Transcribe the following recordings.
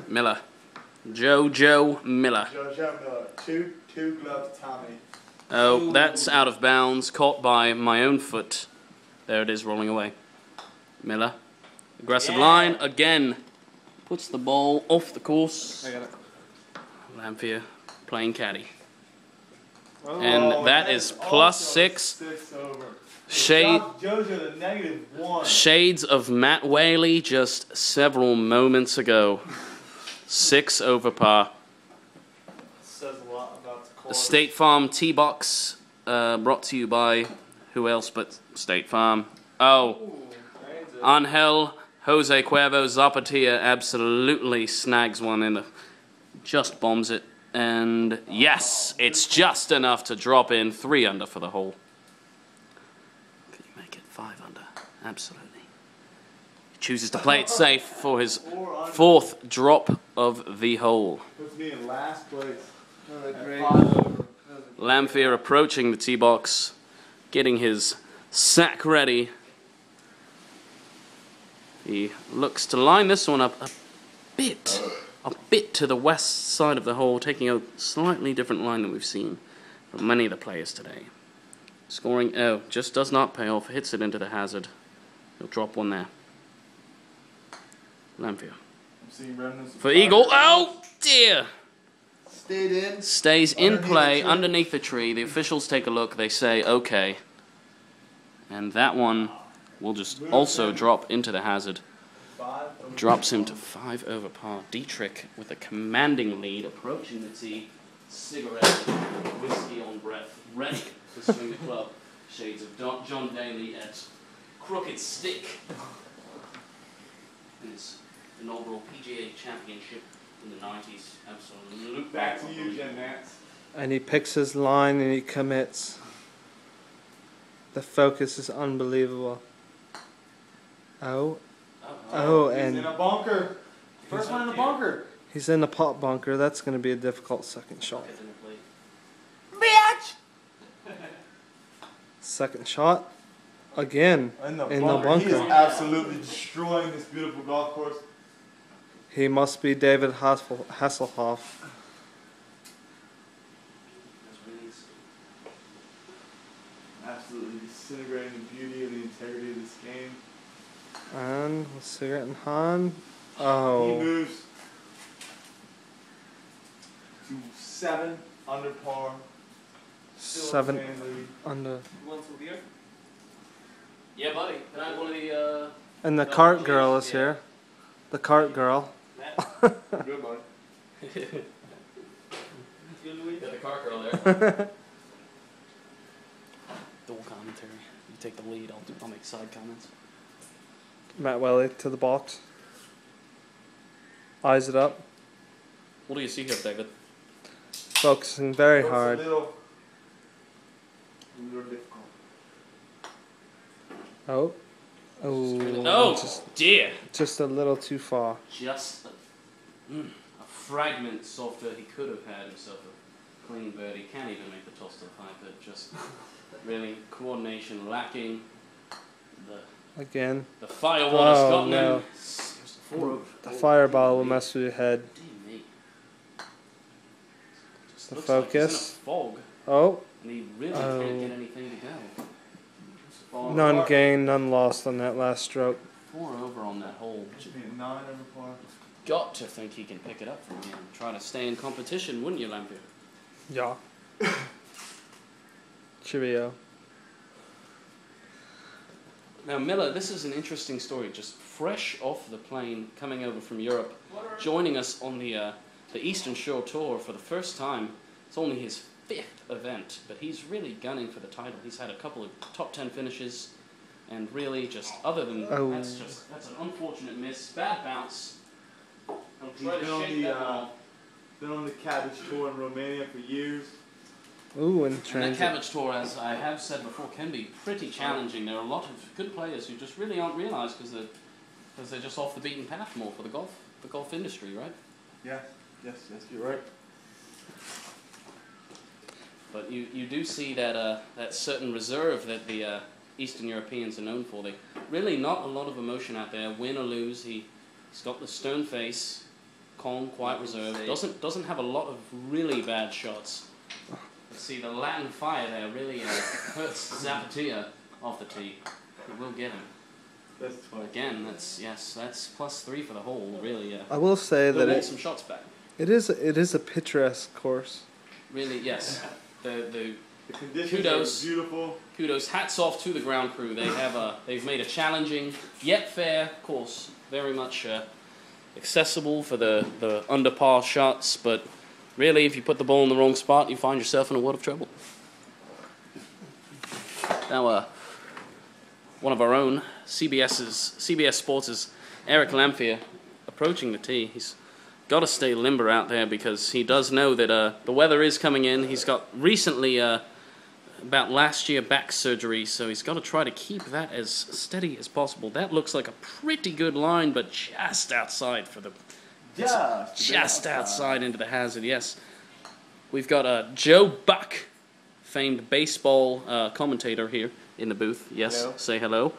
Miller. Jojo Miller. Jojo Miller. Two gloves, Tommy. Oh, that's out of bounds. Caught by my own foot. There it is, rolling away. Miller. Aggressive line again. Puts the ball off the course. I got it. Lamphere playing caddy. Oh, And that is plus 6. 6 over. Jojo to -1. Shades of Matt Whaley just several moments ago. 6 over par. Says a lot about the quality. State Farm T-Box, brought to you by who else but State Farm. Oh, Angel Jose Cuervo Zapatia absolutely snags one in the, just bombs it. And yes, it's just enough to drop in 3 under for the hole. Can you make it 5 under? Absolutely. He chooses to play it safe for his 4th drop of the hole. Puts me in last place. Lamphere approaching the tee box, getting his sack ready. He looks to line this one up a bit to the west side of the hole, taking a slightly different line than we've seen from many of the players today. Scoring, oh, just does not pay off, hits it into the hazard. He'll drop one there. Lamphere. For eagle, oh dear! Stayed in. Stays in play underneath the tree. The officials take a look, they say, okay. And that one will just also drop into the hazard. Drops him to 5 over par. Dietrich with a commanding lead, approaching the tee, cigarette, whiskey on breath, ready to swing the club. Shades of John Daly at Crooked Stick. His inaugural PGA Championship in the 90s. Absolutely. Back to you, Jen Nance. And he picks his line and he commits. The focus is unbelievable. And he's in a bunker. First one in a bunker. He's in a pot bunker. That's going to be a difficult second shot. Bitch! Second shot. Again. In the bunker. bunker. He is absolutely destroying this beautiful golf course. He must be David Hasselhoff. Absolutely disintegrating the beauty of the integrity of this game. And with cigarette in hand. He Oh. moves to 7 under par. Still 7 family. under. You want some beer? Yeah, buddy. Can I have one of the, And the cart girl is here. The cart girl. Good, buddy. Got the car girl there. Dual commentary. You take the lead, I'll make side comments. Matt Whaley to the box. Eyes it up. What do you see here, David? Focusing very Looks hard. a little difficult. Oh. Oh, dear! Just a little too far. Just a fragment softer. He could have had himself a clean birdie. Can't even make the toss to the 5, but just really coordination lacking. Again. The firewall has Oh gotten no. him. The fireball will mess with your head. Dear me. Just The looks focus. Like he's in a fog, Oh. and he really can't get anything to go. Fog. None gained, none lost on that last stroke. 4 over on that hole. Should be a 9 under par. Got to think he can pick it up from here and try to stay in competition, wouldn't you, Lamphere? Yeah. Cheerio. Now, Miller, this is an interesting story. Just fresh off the plane, coming over from Europe, joining us on the Eastern Shore Tour for the first time. It's only his 5th event, but he's really gunning for the title. He's had a couple of top 10 finishes, and really just other than that's an unfortunate miss, bad bounce. He's been on the Cabbage Tour in Romania for years. Ooh, and And that transit. Cabbage Tour, as I have said before, can be pretty challenging. There are a lot of good players who just really aren't realised because they're just off the beaten path more for the golf industry, right? Yes, you're right. But you do see that that certain reserve that the Eastern Europeans are known for. They really not a lot of emotion out there. Win or lose, he's got the stone face, calm, quiet, reserved. Doesn't have a lot of really bad shots. Let's see, the Latin fire there really hurts Zapatilla off the tee. It will get him. That's fine. Again, that's +3 for the hole. Really, I will say that want some shots back. it is a picturesque course. Really, yes. The conditions kudos, are beautiful. Kudos, hats off to the ground crew. They've made a challenging yet fair course. Very much accessible for the under par shots, but really, if you put the ball in the wrong spot, you find yourself in a world of trouble. Now, one of our own, CBS Sports' Eric Lamphere, approaching the tee. He's got to stay limber out there because he does know that the weather is coming in. He's got recently, about last year, back surgery, so he's got to try to keep that as steady as possible. That looks like a pretty good line, but just outside for the... Just outside into the hazard, yes. We've got Joe Buck, famed baseball commentator here in the booth. Yes, hello. Say hello.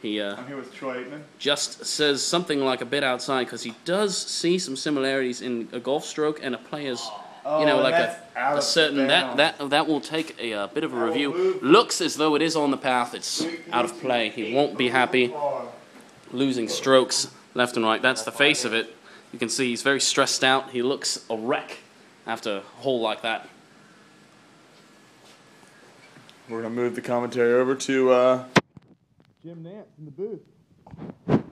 I'm here with Troy Aikman. Just says something like a bit outside because he does see some similarities in a golf stroke and a player's, like a certain that will take a bit of a review. Looks as though it is on the path. It's out of play. He won't be happy. Losing strokes left and right. That's the face of it. You can see he's very stressed out. He looks a wreck after a hole like that. We're going to move the commentary over to Jim Nance in the booth. Hey,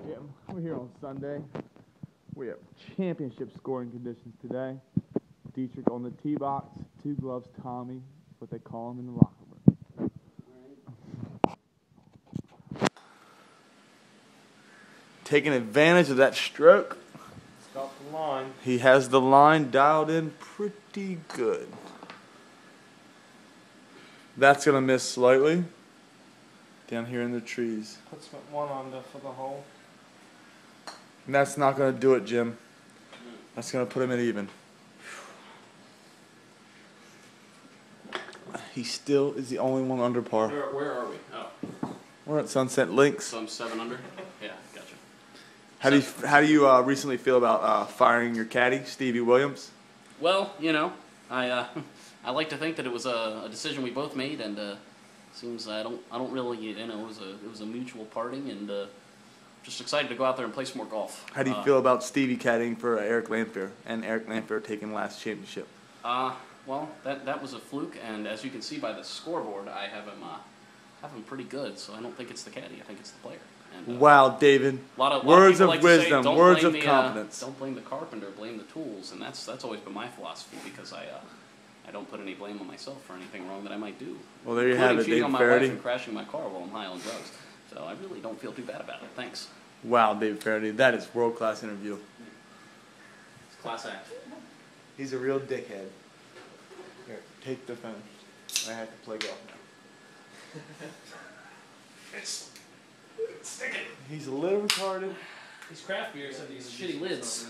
Jim. We're here on Sunday. We have championship scoring conditions today. Dietrich on the tee box, 2 gloves Tommy, what they call him in the locker room. Taking advantage of that stroke. Got the line. He has the line dialed in pretty good. That's going to miss slightly. Down here in the trees. Puts 1 under for the hole. And that's not going to do it, Jim. That's going to put him at even. He still is the only one under par. Where are we? Oh. We're at Sunset Links. So I'm 7 under? Yeah, gotcha. How do you recently feel about firing your caddy, Stevie Williams? Well, I like to think that it was a decision we both made, and seems I don't really, it was a mutual parting, and just excited to go out there and play some more golf. How do you feel about Stevie caddying for Eric Lamphere and Eric Lamphere taking last championship? Well, that was a fluke, and as you can see by the scoreboard, I have him pretty good. So I don't think it's the caddy. I think it's the player. And, wow, David. Words of wisdom, words of confidence. Don't blame the carpenter, blame the tools, and that's always been my philosophy because I don't put any blame on myself for anything wrong that I might do. Well, there you have it, David on my Faraday. wife and crashing my car while I'm high on drugs. So I really don't feel too bad about it. Thanks. Wow, David Faraday, that is world-class interview. It's class act. He's a real dickhead. Here, take the phone. I have to play golf now. It's sticking. He's a little retarded. These craft beers have these shitty lids.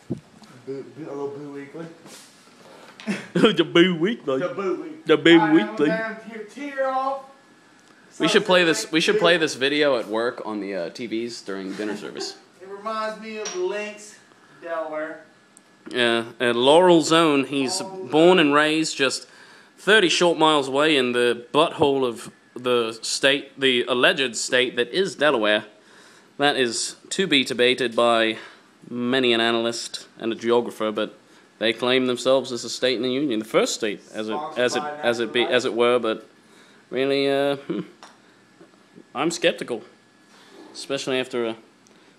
A little Boo Weekly. The Boo Weekly. The Boo Weekly. The Boo Weekly. Tear off. We should play this. We should play this video at work on the TVs during dinner service. It reminds me of Links, Delaware. Yeah, at Laurel Zone. He's born and raised just 30 short miles away in the butthole of the state, the alleged state that is Delaware. That is to be debated by many an analyst and a geographer, but they claim themselves as a state in the Union, the first state, as it were. But really, I'm skeptical, especially after a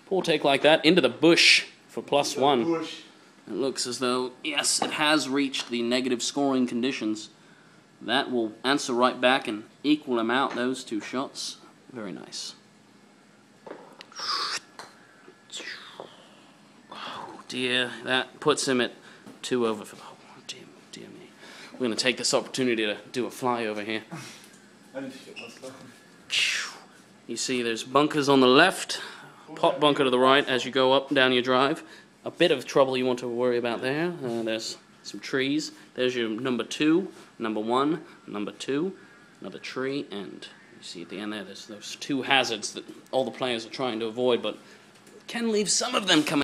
poor take like that into the bush for +1. It looks as though, yes, it has reached the negative scoring conditions. That will answer right back and equal them out, those 2 shots. Very nice. Oh dear, that puts him at 2 over for the hole. Dear me. We're going to take this opportunity to do a flyover here. You see there's bunkers on the left, pot bunker to the right as you go up and down your drive. A bit of trouble you want to worry about there. There's some trees. There's your number 2, number 1, number 2, another tree, and you see at the end there, there's those 2 hazards that all the players are trying to avoid, but can leave some of them coming.